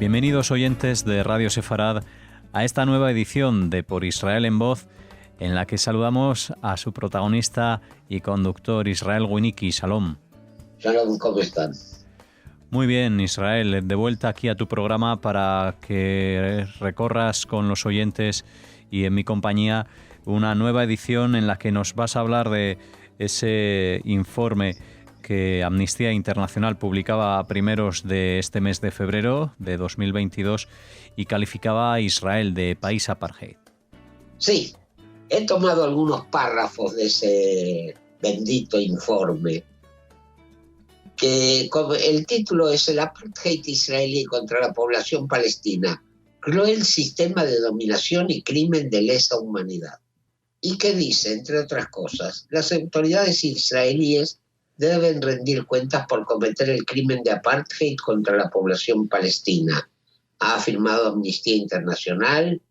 Bienvenidos oyentes de Radio Sefarad a esta nueva edición de Por Israel en Voz, en la que saludamos a su protagonista y conductor Israel Winnicki. Shalom. Shalom, ¿cómo están? Muy bien, Israel, de vuelta aquí a tu programa para que recorras con los oyentes y en mi compañía una nueva edición en la que nos vas a hablar de ese informe que Amnistía Internacional publicaba a primeros de este mes de febrero de 2022 y calificaba a Israel de país apartheid. Sí, he tomado algunos párrafos de ese bendito informe, que el título es El apartheid israelí contra la población palestina, cruel sistema de dominación y crimen de lesa humanidad. Y que dice, entre otras cosas, las autoridades israelíes deben rendir cuentas por cometer el crimen de apartheid contra la población palestina, ha afirmado Amnistía Internacional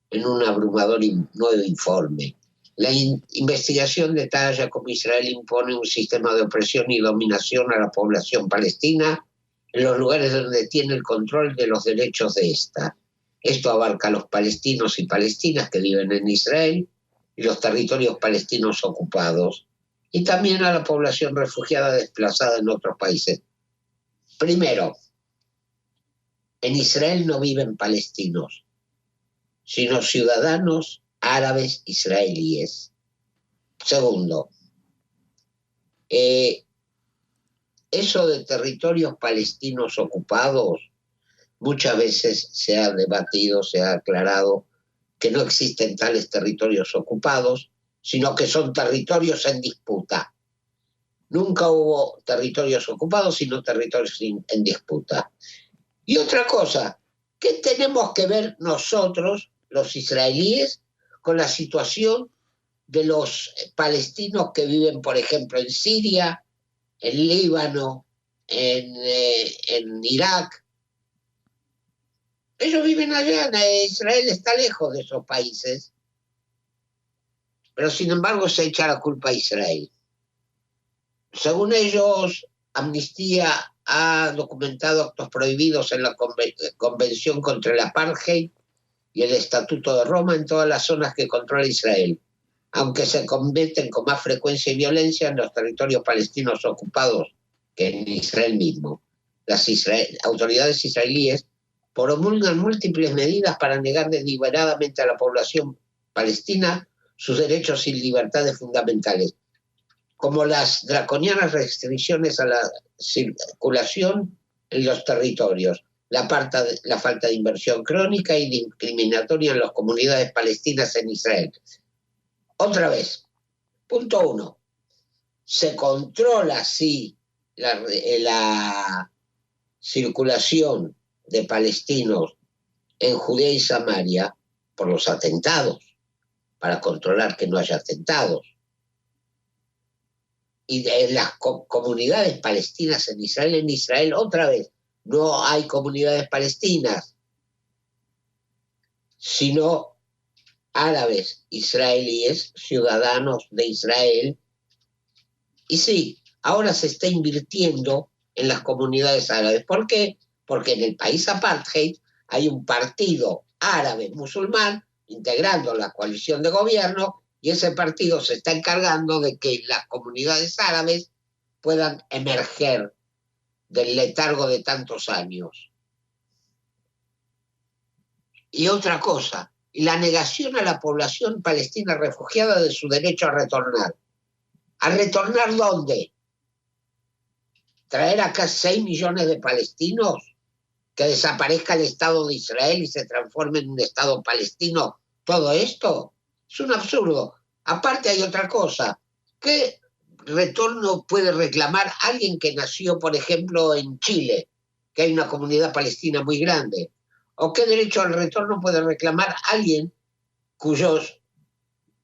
en un abrumador nuevo informe. La investigación detalla cómo Israel impone un sistema de opresión y dominación a la población palestina en los lugares donde tiene el control de los derechos de esta. Esto abarca a los palestinos y palestinas que viven en Israel y los territorios palestinos ocupados, y también a la población refugiada desplazada en otros países. Primero, en Israel no viven palestinos, sino ciudadanos árabes israelíes. Segundo, eso de territorios palestinos ocupados, muchas veces se ha debatido, se ha aclarado que no existen tales territorios ocupados, sino que son territorios en disputa. Nunca hubo territorios ocupados, sino territorios en disputa. Y otra cosa, ¿qué tenemos que ver nosotros, los israelíes, con la situación de los palestinos que viven, por ejemplo, en Siria, en Líbano, en Irak? Ellos viven allá, Israel está lejos de esos países, pero sin embargo se echa la culpa a Israel. Según ellos, Amnistía ha documentado actos prohibidos en la Convención contra el Apartheid y el Estatuto de Roma en todas las zonas que controla Israel, aunque se cometen con más frecuencia y violencia en los territorios palestinos ocupados que en Israel mismo. Las autoridades israelíes promulgan múltiples medidas para negar deliberadamente a la población palestina sus derechos y libertades fundamentales, como las draconianas restricciones a la circulación en los territorios, la falta de inversión crónica y discriminatoria en las comunidades palestinas en Israel. Otra vez, punto 1, se controla sí la circulación de palestinos en Judea y Samaria por los atentados, para controlar que no haya atentados. Y de las comunidades palestinas en Israel, otra vez, no hay comunidades palestinas, sino árabes israelíes, ciudadanos de Israel. Y sí, ahora se está invirtiendo en las comunidades árabes. ¿Por qué? Porque en el país apartheid hay un partido árabe musulmán integrando la coalición de gobierno, y ese partido se está encargando de que las comunidades árabes puedan emerger del letargo de tantos años. Y otra cosa, la negación a la población palestina refugiada de su derecho a retornar. ¿A retornar dónde? ¿Traer acá 6 millones de palestinos? ¿Que desaparezca el Estado de Israel y se transforme en un Estado palestino? ¿Todo esto? Es un absurdo. Aparte hay otra cosa. ¿Qué retorno puede reclamar alguien que nació, por ejemplo, en Chile, que hay una comunidad palestina muy grande? ¿O qué derecho al retorno puede reclamar alguien cuyos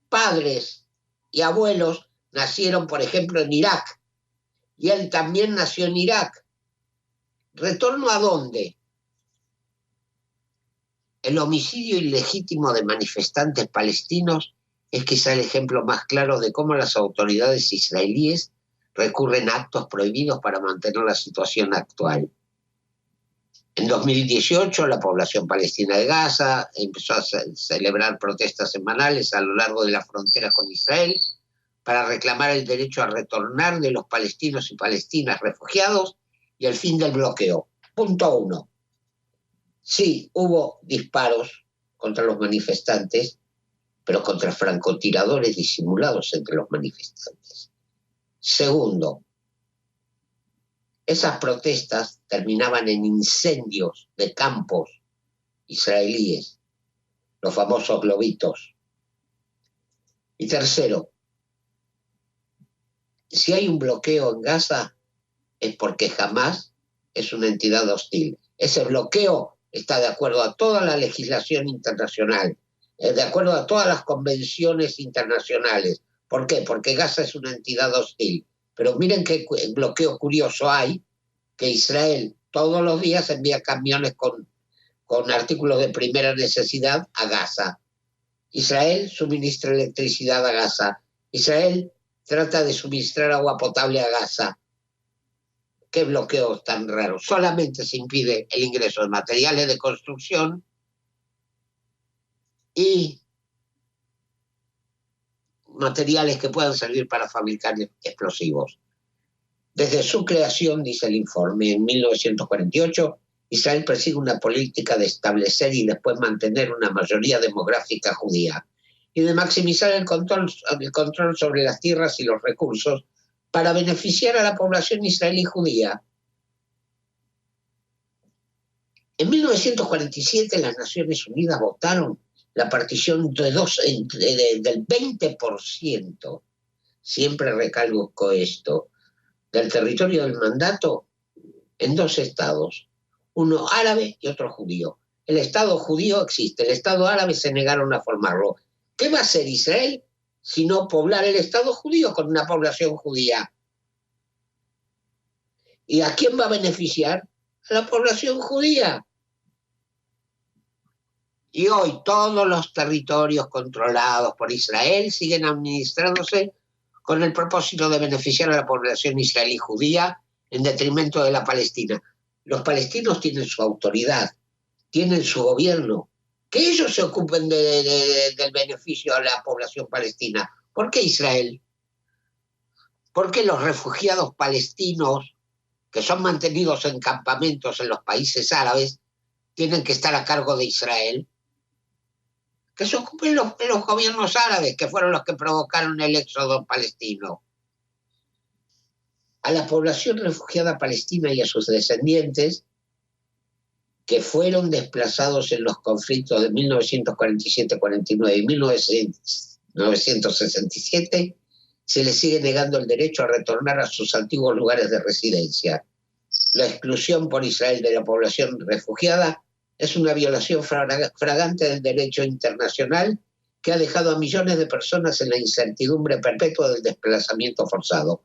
padres y abuelos nacieron, por ejemplo, en Irak? Y él también nació en Irak. ¿Retorno a dónde? El homicidio ilegítimo de manifestantes palestinos es quizá el ejemplo más claro de cómo las autoridades israelíes recurren a actos prohibidos para mantener la situación actual. En 2018, la población palestina de Gaza empezó a celebrar protestas semanales a lo largo de la frontera con Israel para reclamar el derecho a retornar de los palestinos y palestinas refugiados y el fin del bloqueo. Punto 1. Sí, hubo disparos contra los manifestantes, pero contra francotiradores disimulados entre los manifestantes. Segundo, esas protestas terminaban en incendios de campos israelíes, los famosos globitos. Y tercero, si hay un bloqueo en Gaza es porque Hamás es una entidad hostil. Ese bloqueo está de acuerdo a toda la legislación internacional, de acuerdo a todas las convenciones internacionales. ¿Por qué? Porque Gaza es una entidad hostil. Pero miren qué bloqueo curioso hay, que Israel todos los días envía camiones con artículos de primera necesidad a Gaza. Israel suministra electricidad a Gaza. Israel trata de suministrar agua potable a Gaza. ¿Qué bloqueo tan raro? Solamente se impide el ingreso de materiales de construcción y materiales que puedan servir para fabricar explosivos. Desde su creación, dice el informe, en 1948, Israel persigue una política de establecer y después mantener una mayoría demográfica judía y de maximizar el control sobre las tierras y los recursos para beneficiar a la población israelí judía. En 1947 las Naciones Unidas votaron la partición del 20%, siempre recalco esto, del territorio del mandato en 2 estados, uno árabe y otro judío. El Estado judío existe, el Estado árabe se negaron a formarlo. ¿Qué va a hacer Israel sino poblar el Estado judío con una población judía? ¿Y a quién va a beneficiar? A la población judía. Y hoy todos los territorios controlados por Israel siguen administrándose con el propósito de beneficiar a la población israelí judía en detrimento de la Palestina. Los palestinos tienen su autoridad, tienen su gobierno, que ellos se ocupen del beneficio a la población palestina. ¿Por qué Israel? ¿Por qué los refugiados palestinos que son mantenidos en campamentos en los países árabes tienen que estar a cargo de Israel? Que se ocupen los gobiernos árabes, que fueron los que provocaron el éxodo palestino. A la población refugiada palestina y a sus descendientes, que fueron desplazados en los conflictos de 1947-49 y 1967, se les sigue negando el derecho a retornar a sus antiguos lugares de residencia. La exclusión por Israel de la población refugiada es una violación flagrante del derecho internacional que ha dejado a millones de personas en la incertidumbre perpetua del desplazamiento forzado.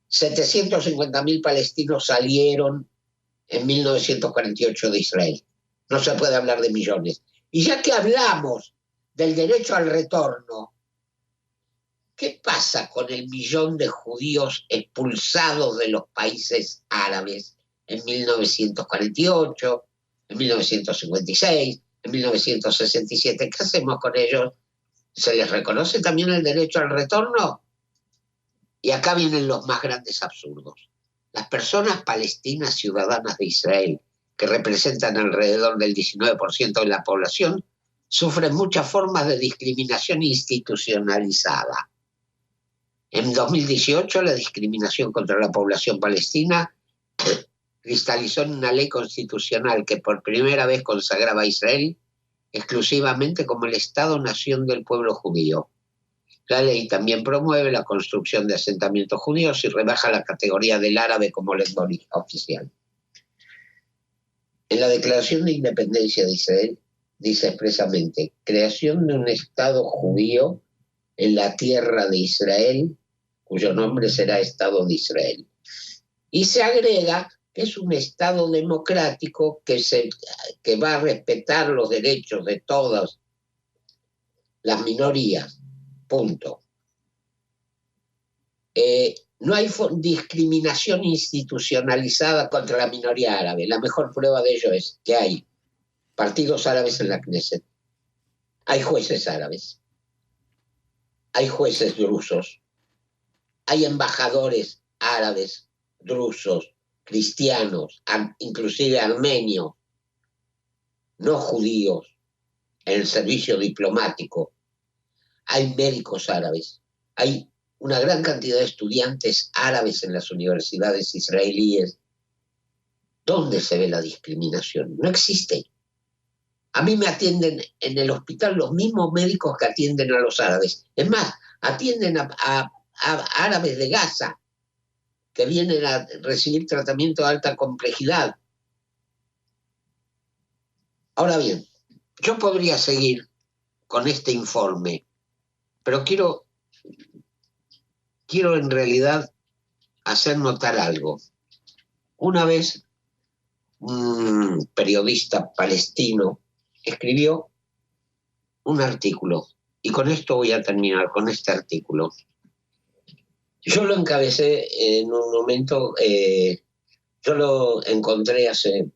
750.000 palestinos salieron en 1948 de Israel. No se puede hablar de millones. Y ya que hablamos del derecho al retorno, ¿qué pasa con el millón de judíos expulsados de los países árabes en 1948? En 1956, en 1967, ¿qué hacemos con ellos? ¿Se les reconoce también el derecho al retorno? Y acá vienen los más grandes absurdos. Las personas palestinas ciudadanas de Israel, que representan alrededor del 19% de la población, sufren muchas formas de discriminación institucionalizada. En 2018, la discriminación contra la población palestina cristalizó en una ley constitucional que por primera vez consagraba a Israel exclusivamente como el Estado-nación del pueblo judío. La ley también promueve la construcción de asentamientos judíos y rebaja la categoría del árabe como lengua oficial. En la Declaración de Independencia de Israel dice expresamente: creación de un Estado judío en la tierra de Israel, cuyo nombre será Estado de Israel. Y se agrega que es un Estado democrático que va a respetar los derechos de todas las minorías. Punto. No hay discriminación institucionalizada contra la minoría árabe. La mejor prueba de ello es que hay partidos árabes en la Knesset, hay jueces árabes, hay jueces drusos, hay embajadores árabes, drusos, cristianos, inclusive armenios, no judíos, en el servicio diplomático. Hay médicos árabes, hay una gran cantidad de estudiantes árabes en las universidades israelíes. ¿Dónde se ve la discriminación? No existe. A mí me atienden en el hospital los mismos médicos que atienden a los árabes. Es más, atienden a árabes de Gaza que vienen a recibir tratamiento de alta complejidad. Ahora bien, yo podría seguir con este informe, pero quiero en realidad hacer notar algo. Una vez un periodista palestino escribió un artículo, y con esto voy a terminar, con este artículo. Yo lo encabecé en un momento, yo lo encontré hace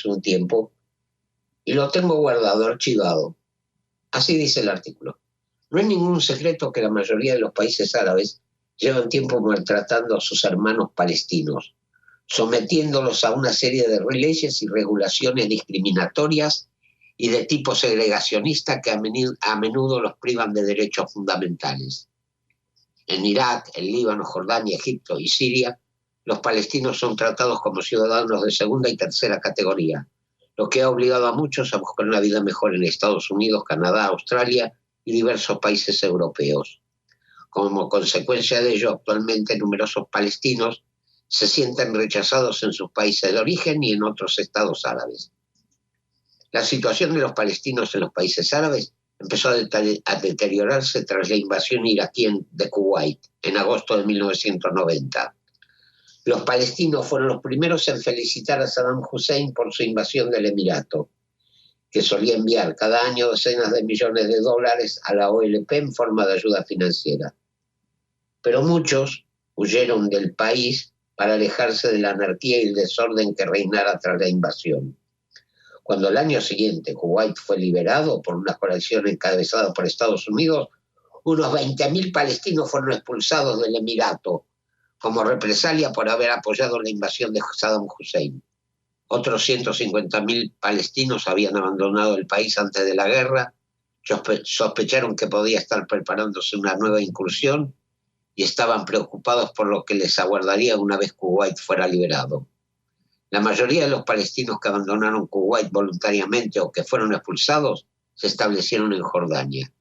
un tiempo, y lo tengo guardado, archivado. Así dice el artículo. No es ningún secreto que la mayoría de los países árabes llevan tiempo maltratando a sus hermanos palestinos, sometiéndolos a una serie de leyes y regulaciones discriminatorias y de tipo segregacionista que a menudo los privan de derechos fundamentales. En Irak, el Líbano, Jordania, Egipto y Siria, los palestinos son tratados como ciudadanos de segunda y tercera categoría, lo que ha obligado a muchos a buscar una vida mejor en Estados Unidos, Canadá, Australia y diversos países europeos. Como consecuencia de ello, actualmente numerosos palestinos se sienten rechazados en sus países de origen y en otros estados árabes. La situación de los palestinos en los países árabes empezó a deteriorarse tras la invasión iraquí de Kuwait en agosto de 1990. Los palestinos fueron los primeros en felicitar a Saddam Hussein por su invasión del Emirato, que solía enviar cada año decenas de millones de dólares a la OLP en forma de ayuda financiera. Pero muchos huyeron del país para alejarse de la anarquía y el desorden que reinara tras la invasión. Cuando al año siguiente Kuwait fue liberado por una coalición encabezada por Estados Unidos, unos 20.000 palestinos fueron expulsados del Emirato como represalia por haber apoyado la invasión de Saddam Hussein. Otros 150.000 palestinos habían abandonado el país antes de la guerra, sospecharon que podía estar preparándose una nueva incursión y estaban preocupados por lo que les aguardaría una vez Kuwait fuera liberado. La mayoría de los palestinos que abandonaron Kuwait voluntariamente o que fueron expulsados se establecieron en Jordania.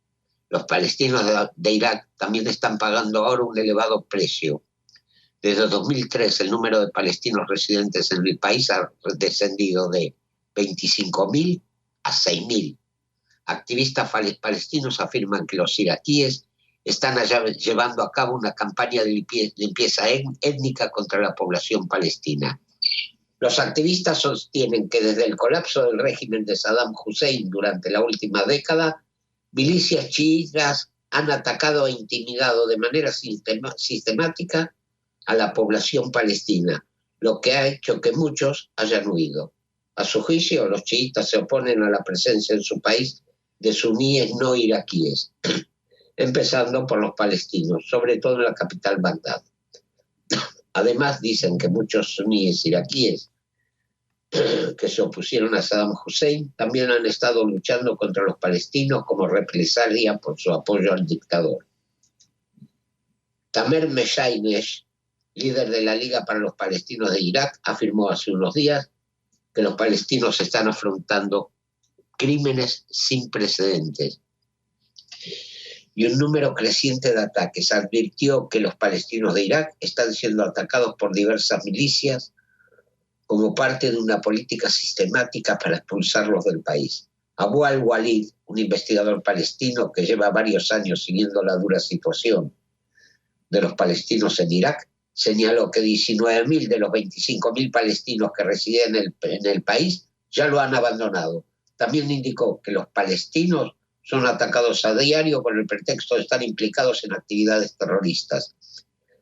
Los palestinos de Irak también están pagando ahora un elevado precio. Desde 2003 el número de palestinos residentes en el país ha descendido de 25.000 a 6.000. Activistas palestinos afirman que los iraquíes están llevando a cabo una campaña de limpieza étnica contra la población palestina. Los activistas sostienen que desde el colapso del régimen de Saddam Hussein durante la última década, milicias chiítas han atacado e intimidado de manera sistemática a la población palestina, lo que ha hecho que muchos hayan huido. A su juicio, los chiítas se oponen a la presencia en su país de suníes no iraquíes, empezando por los palestinos, sobre todo en la capital Bagdad. Además, dicen que muchos suníes iraquíes que se opusieron a Saddam Hussein también han estado luchando contra los palestinos como represalia por su apoyo al dictador. Tamer Meshainesh, líder de la Liga para los Palestinos de Irak, afirmó hace unos días que los palestinos están afrontando crímenes sin precedentes y un número creciente de ataques. Advirtió que los palestinos de Irak están siendo atacados por diversas milicias como parte de una política sistemática para expulsarlos del país. Abu al-Walid, un investigador palestino que lleva varios años siguiendo la dura situación de los palestinos en Irak, señaló que 19.000 de los 25.000 palestinos que residen en el país ya lo han abandonado. También indicó que los palestinos son atacados a diario con el pretexto de estar implicados en actividades terroristas.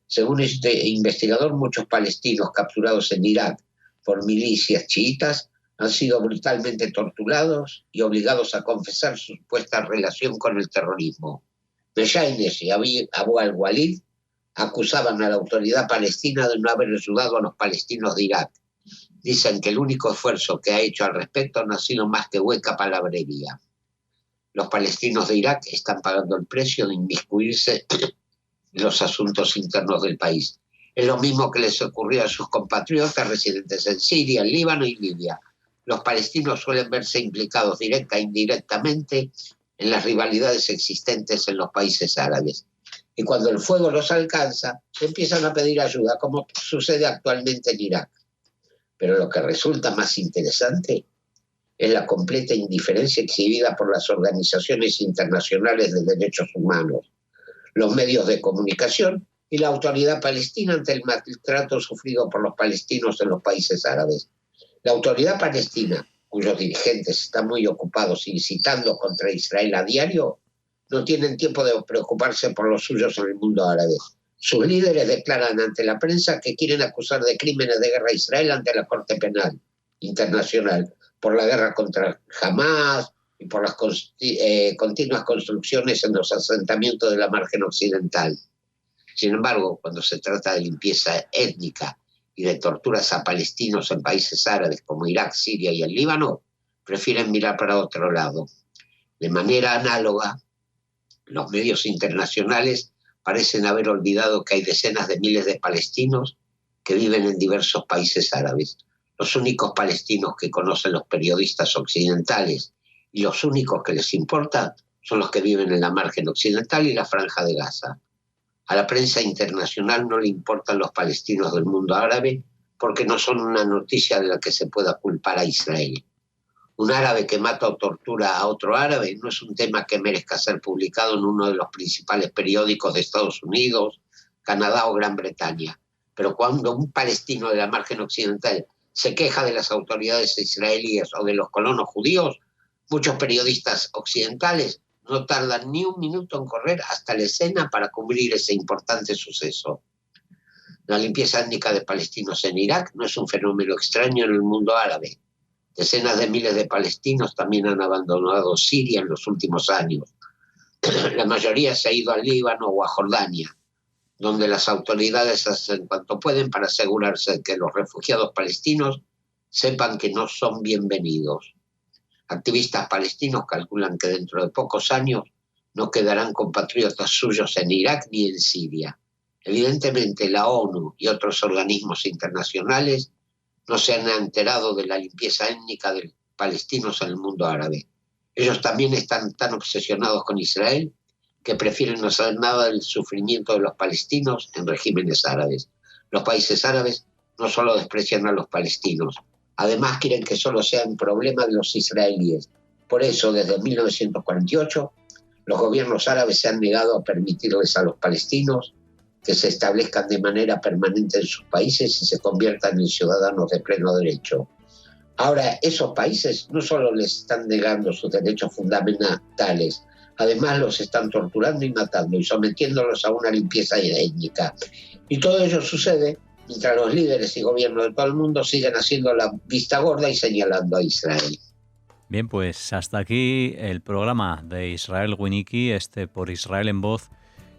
Según este investigador, muchos palestinos capturados en Irak por milicias chiitas han sido brutalmente torturados y obligados a confesar su supuesta relación con el terrorismo. Meshaynes y Abu al-Walid acusaban a la autoridad palestina de no haber ayudado a los palestinos de Irak. Dicen que el único esfuerzo que ha hecho al respecto no ha sido más que hueca palabrería. Los palestinos de Irak están pagando el precio de inmiscuirse en los asuntos internos del país. Es lo mismo que les ocurrió a sus compatriotas residentes en Siria, en Líbano y Libia. Los palestinos suelen verse implicados directa e indirectamente en las rivalidades existentes en los países árabes. Y cuando el fuego los alcanza, empiezan a pedir ayuda, como sucede actualmente en Irak. Pero lo que resulta más interesante es la completa indiferencia exhibida por las organizaciones internacionales de derechos humanos, los medios de comunicación y la autoridad palestina ante el maltrato sufrido por los palestinos en los países árabes. La autoridad palestina, cuyos dirigentes están muy ocupados incitando contra Israel a diario, no tienen tiempo de preocuparse por los suyos en el mundo árabe. Sus líderes declaran ante la prensa que quieren acusar de crímenes de guerra a Israel ante la Corte Penal Internacional por la guerra contra Hamas y por las continuas construcciones en los asentamientos de la margen occidental. Sin embargo, cuando se trata de limpieza étnica y de torturas a palestinos en países árabes como Irak, Siria y el Líbano, prefieren mirar para otro lado. De manera análoga, los medios internacionales parecen haber olvidado que hay decenas de miles de palestinos que viven en diversos países árabes. Los únicos palestinos que conocen los periodistas occidentales y los únicos que les importa son los que viven en la margen occidental y la franja de Gaza. A la prensa internacional no le importan los palestinos del mundo árabe porque no son una noticia de la que se pueda culpar a Israel. Un árabe que mata o tortura a otro árabe no es un tema que merezca ser publicado en uno de los principales periódicos de Estados Unidos, Canadá o Gran Bretaña. Pero cuando un palestino de la margen occidental se queja de las autoridades israelíes o de los colonos judíos, muchos periodistas occidentales no tardan ni un minuto en correr hasta la escena para cubrir ese importante suceso. La limpieza étnica de palestinos en Irak no es un fenómeno extraño en el mundo árabe. Decenas de miles de palestinos también han abandonado Siria en los últimos años. La mayoría se ha ido al Líbano o a Jordania, donde las autoridades hacen cuanto pueden para asegurarse de que los refugiados palestinos sepan que no son bienvenidos. Activistas palestinos calculan que dentro de pocos años no quedarán compatriotas suyos en Irak ni en Siria. Evidentemente, la ONU y otros organismos internacionales no se han enterado de la limpieza étnica de palestinos en el mundo árabe. Ellos también están tan obsesionados con Israel que prefieren no saber nada del sufrimiento de los palestinos en regímenes árabes. Los países árabes no solo desprecian a los palestinos, además quieren que solo sea un problema de los israelíes. Por eso, desde 1948, los gobiernos árabes se han negado a permitirles a los palestinos que se establezcan de manera permanente en sus países y se conviertan en ciudadanos de pleno derecho. Ahora, esos países no solo les están negando sus derechos fundamentales, además los están torturando y matando y sometiéndolos a una limpieza étnica. Y todo ello sucede mientras los líderes y gobiernos de todo el mundo siguen haciendo la vista gorda y señalando a Israel. Bien, pues hasta aquí el programa de Israel Winiki, por Israel en Voz,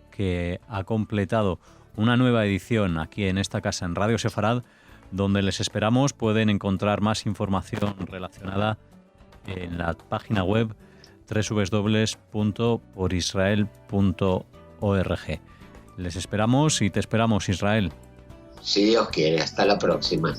que ha completado una nueva edición aquí en esta casa en Radio Sefarad, donde les esperamos. Pueden encontrar más información relacionada en la página web www.porisrael.org. Les esperamos y te esperamos, Israel. Si Dios quiere, hasta la próxima.